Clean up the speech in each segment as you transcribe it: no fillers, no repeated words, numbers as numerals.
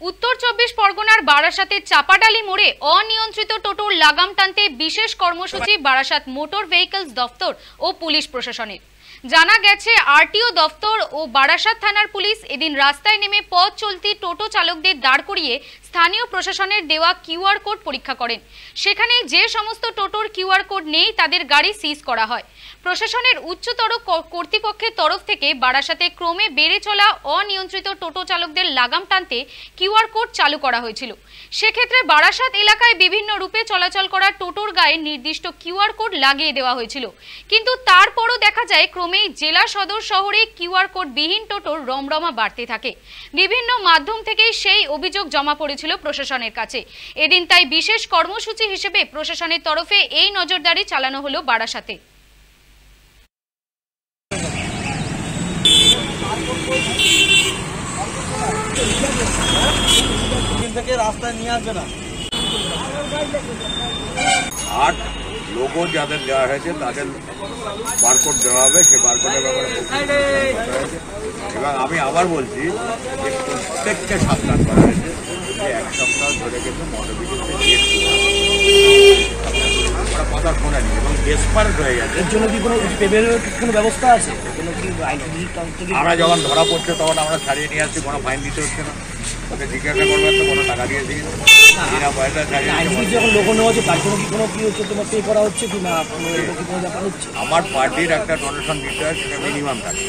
উত্তর 24 পরগনার বারাসাতের চাপাডালি মোড়ে অনিয়ন্ত্রিত টোটোর লাগাম টানতে বিশেষ কর্মসূচি বারাসাত মোটর ভেহিকলস দফতর ও পুলিশ প্রশাসনের। জানা গেছে আরটিও দফতর ও বারাসাত থানার পুলিশ এদিন রাস্তায় নেমে পথ চলতি টোটো চালকদের দাঁড় করিয়ে স্থানীয় প্রশাসনের দেওয়া কিউআর কোড পরীক্ষা করেন। সেখানে যে সমস্ত টোটোর কিউআর কোড নেই তাদের গাড়ি সিজ করা হয়। প্রশাসনের উচ্চতর কর্তৃপক্ষের তরফ থেকে বারাসাতে ক্রমে বেড়ে চলা অনিয়ন্ত্রিত টোটো চালকদের লাগাম টানতে কিউআর কোড চালু করা হয়েছিল। সেক্ষেত্রে বারাসাত এলাকায় বিভিন্ন রূপে চলাচল করা টোটোর গায়ে নির্দিষ্ট কিউআর কোড লাগিয়ে দেওয়া হয়েছিল, কিন্তু তারপরও দেখা যায় ক্রমেই জেলা সদর শহরে কিউআর কোড বিহীন টোটোর রমরমা বাড়তে থাকে। বিভিন্ন মাধ্যম থেকেই সেই অভিযোগ জমা পড়েছিল প্রশাসনের কাছে। এদিন তাই বিশেষ কর্মসূচি হিসেবে প্রশাসনের তরফে এই নজরদারি চালানো হলো বারাসাতে। রাস্তায় নিয়ে আসবে না। 8 লোগো যাদের দেওয়া হয়েছে তাদের বারকোড দেওয়া হবে, সে বারকোডের ব্যাপারে এবং আমি আবার বলছি যে প্রত্যেককে সাবধান করা হয়েছে যে 1 সপ্তাহ ধরে কিন্তু মোটরবিহীনকে আমরা কথা শোনেনি এবং ডেসপারেট হয়ে গেছে। এর জন্য কি কোনো ব্যবস্থা আছে? আমরা যখন ধরা পড়ছে তখন আমরা ছাড়িয়ে নিয়ে আসছি, কোনো ফাইন দিতে হচ্ছে না, ওকে জিজ্ঞাসা করবেন তো কোনো টাকা দিয়েছি বিনা পয়সা ছাড়িয়ে। যখন লোক নেওয়া হচ্ছে তার জন্য কি কোনো কি হচ্ছে, তোমার পে করা হচ্ছে কি না, কোনো ব্যাপার হচ্ছে? আমার পার্টির একটা ডোনেশন দিতে হয়, সেটা মিনিমাম টাকা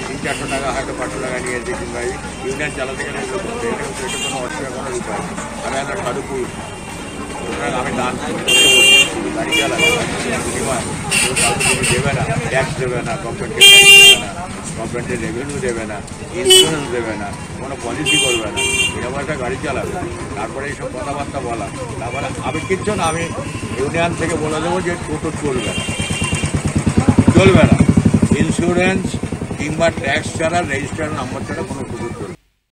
300-400 টাকা, হয়তো 500 টাকা নিয়েছি, কিংবা ইউনিয়ন চালাতে গেলে এটা কোনো অসুবিধা কোনো উপায়। আমি একটা সাধু পুরুষ, সুতরাং আমি দান করতে বলছি গাড়ি চালাবে মিনিমাম দেবে না, ট্যাক্স দেবে না, গভর্নমেন্টের ট্যাক্স দেবে না, গভর্নমেন্টের রেভিনিউ দেবে না, ইন্স্যুরেন্স দেবে না, কোনো পলিসি করবে না, এরকম একটা গাড়ি চালাবে। তারপরে এইসব কথাবার্তা বলা, তারপরে আমি কিচ্ছু না, আমি ইউনিয়ন থেকে বলে দেবো যে টোটো চলবে না, ইন্স্যুরেন্স কিংবা ট্যাক্স ছাড়া রেজিস্টার নাম্বার ছাড়া কোনো টোটো